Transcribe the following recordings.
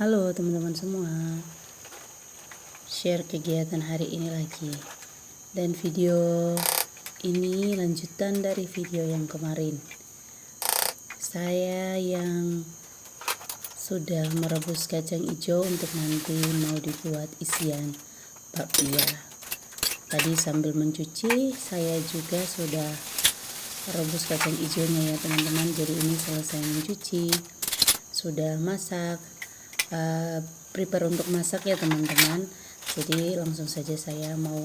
Halo teman-teman semua, share kegiatan hari ini lagi. Dan video ini lanjutan dari video yang kemarin. Saya yang sudah merebus kacang hijau untuk nanti mau dibuat isian bakpia. Tadi sambil mencuci saya juga sudah rebus kacang hijaunya ya teman-teman. Jadi ini selesai mencuci, sudah masak, prepare untuk masak ya teman-teman. Jadi langsung saja saya mau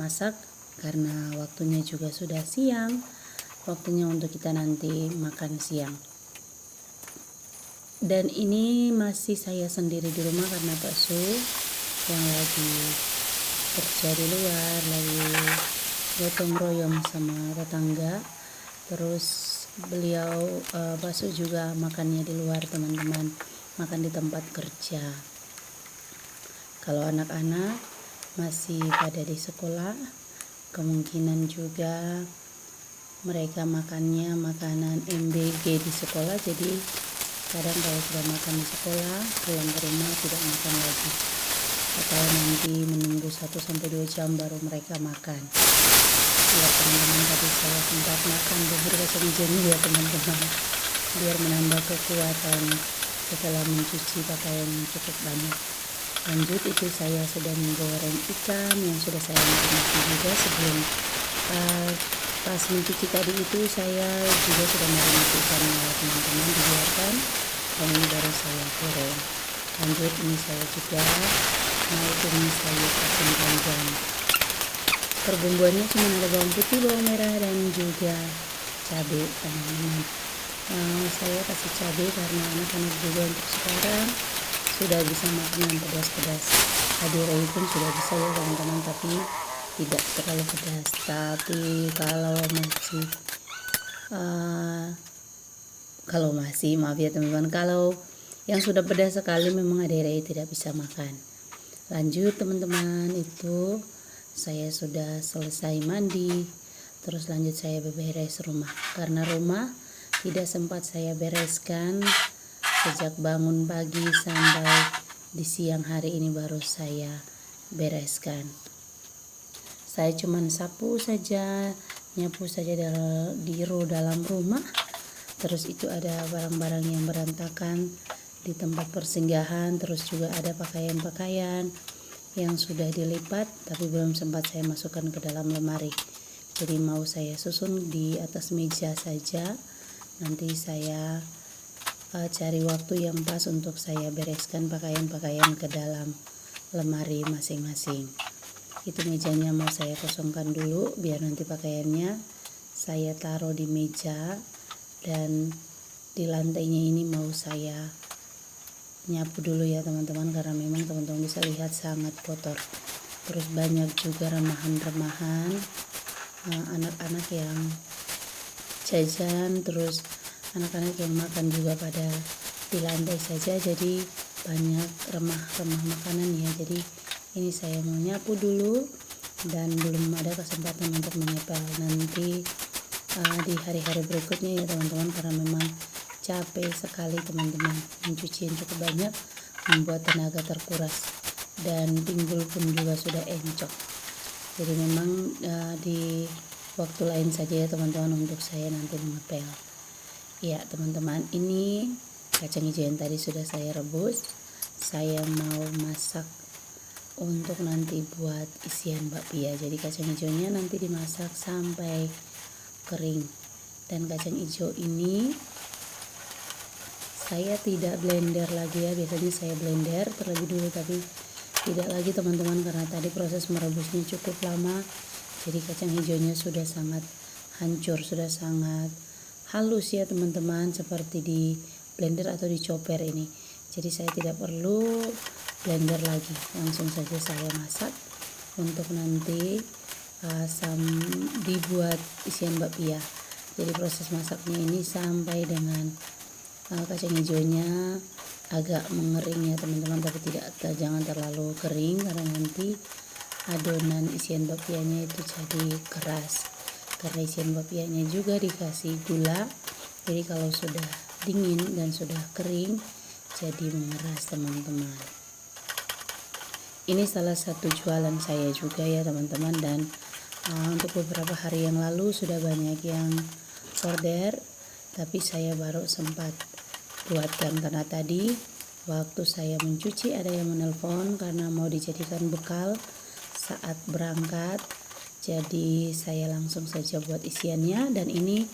masak karena waktunya juga sudah siang, waktunya untuk kita nanti makan siang. Dan ini masih saya sendiri di rumah karena Pak Su yang lagi kerja di luar, lagi gotong royong sama tetangga. Terus beliau Pak Su juga makannya di luar teman-teman, makan di tempat kerja. Kalau anak-anak masih pada di sekolah, kemungkinan juga mereka makannya makanan MBG di sekolah. Jadi kadang kalau sudah makan di sekolah, pulang ke rumah tidak makan lagi, atau nanti menunggu 1-2 jam baru mereka makan. Ya teman-teman, tadi saya sempat makan beberapa kacang hijau ya teman-teman, biar menambah kekuatan setelah mencuci pakaian yang cukup banyak. Lanjut, itu saya sudah menggoreng ikan yang sudah saya marinasi juga sebelum pas mencuci tadi. Itu saya juga sudah marinasi ikannya ya teman-teman, dibiarkan, dan ini baru saya goreng. Lanjut, ini saya juga mau tumis sayur kacang panjang. Perbumbuannya cuma ada bawang putih, bawang merah, dan juga cabai teman-teman. Saya kasih cabai karena anak-anak juga untuk sekarang sudah bisa makan yang pedas-pedas. Adira pun sudah bisa ya teman-teman, tapi tidak terlalu pedas. Tapi kalau masih maaf ya teman-teman, kalau yang sudah pedas sekali memang Adira tidak bisa makan. Lanjut teman-teman, itu saya sudah selesai mandi. Terus lanjut saya beberes rumah, karena rumah tidak sempat saya bereskan sejak bangun pagi sampai di siang hari ini baru saya bereskan. Saya cuman sapu saja, nyapu saja di dalam rumah. Terus itu ada barang-barang yang berantakan di tempat persinggahan. Terus juga ada pakaian-pakaian yang sudah dilipat tapi belum sempat saya masukkan ke dalam lemari. Jadi mau saya susun di atas meja saja. Nanti saya cari waktu yang pas untuk saya bereskan pakaian-pakaian ke dalam lemari masing-masing. Itu mejanya mau saya kosongkan dulu biar nanti pakaiannya saya taruh di meja, dan di lantainya ini mau saya nyapu dulu ya teman-teman, karena memang teman-teman bisa lihat sangat kotor. Terus banyak juga remahan-remahan anak-anak yang jajan, terus anak-anak yang makan juga pada di lantai saja, jadi banyak remah-remah makanan ya. Jadi ini saya mau nyapu dulu dan belum ada kesempatan untuk menyepel nanti di hari-hari berikutnya ya teman-teman, karena memang capek sekali teman-teman, mencuci yang cukup banyak membuat tenaga terkuras dan pinggul pun juga sudah encok. Jadi memang di waktu lain saja ya teman-teman untuk saya nanti mengepel. Ya teman-teman, ini kacang hijau yang tadi sudah saya rebus. Saya mau masak untuk nanti buat isian bakpia. Jadi kacang hijaunya nanti dimasak sampai kering. Dan kacang hijau ini saya tidak blender lagi ya, biasanya saya blender terlebih dulu, tapi tidak lagi teman-teman karena tadi proses merebusnya cukup lama. Jadi kacang hijaunya sudah sangat hancur, sudah sangat halus ya teman-teman, seperti di blender atau di chopper ini. Jadi saya tidak perlu blender lagi, langsung saja saya masak untuk nanti dibuat isian bakpia. Jadi proses masaknya ini sampai dengan kacang hijaunya agak mengering ya teman-teman, tapi jangan terlalu kering karena nanti adonan isian bakpianya itu jadi keras, karena isian bakpianya juga dikasih gula. Jadi kalau sudah dingin dan sudah kering jadi mengeras teman-teman. Ini salah satu jualan saya juga ya teman-teman, dan untuk beberapa hari yang lalu sudah banyak yang order, tapi saya baru sempat buatkan karena tadi waktu saya mencuci ada yang menelpon karena mau dijadikan bekal saat berangkat. Jadi saya langsung saja buat isiannya, dan ini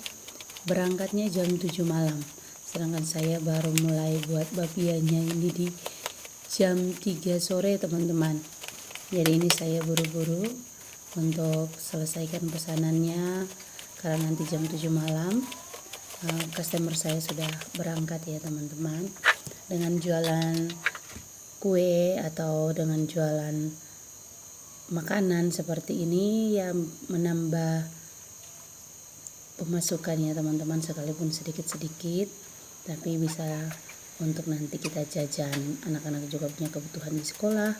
berangkatnya jam 7 malam. Sedangkan saya baru mulai buat babiannya ini di jam 3 sore teman-teman. Jadi ini saya buru-buru untuk selesaikan pesanannya karena nanti jam 7 malam customer saya sudah berangkat ya teman-teman. Dengan jualan kue atau dengan jualan makanan seperti ini ya menambah pemasukan ya teman-teman, sekalipun sedikit-sedikit tapi bisa untuk nanti kita jajan. Anak-anak juga punya kebutuhan di sekolah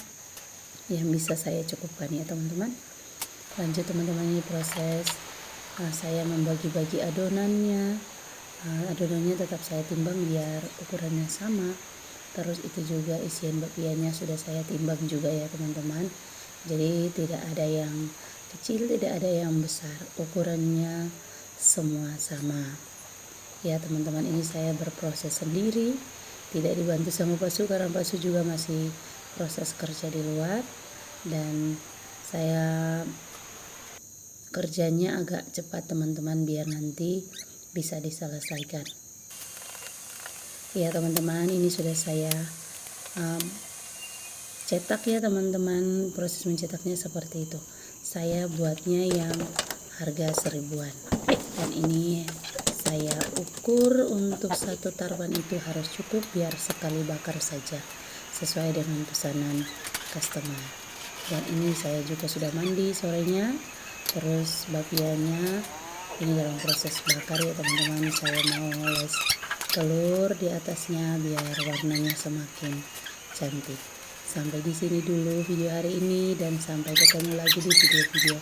yang bisa saya cukupkan ya teman-teman. Lanjut teman-teman, ini proses saya membagi-bagi adonannya. Adonannya tetap saya timbang biar ukurannya sama. Terus itu juga isian babiannya sudah saya timbang juga ya teman-teman. Jadi tidak ada yang kecil, tidak ada yang besar, ukurannya semua sama ya teman-teman. Ini saya berproses sendiri, tidak dibantu sama Pak Su karena Pak Su juga masih proses kerja di luar, dan saya kerjanya agak cepat teman-teman biar nanti bisa diselesaikan ya teman-teman. Ini sudah saya cetak ya teman-teman. Proses mencetaknya seperti itu. Saya buatnya yang harga 1000-an, dan ini saya ukur untuk satu taruhan itu harus cukup biar sekali bakar saja sesuai dengan pesanan customer. Dan ini saya juga sudah mandi sorenya. Terus babiannya ini dalam proses bakar ya teman-teman. Saya mau les telur di atasnya biar warnanya semakin cantik. Sampai di sini dulu video hari ini, dan sampai ketemu lagi di video-video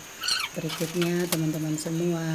berikutnya teman-teman semua.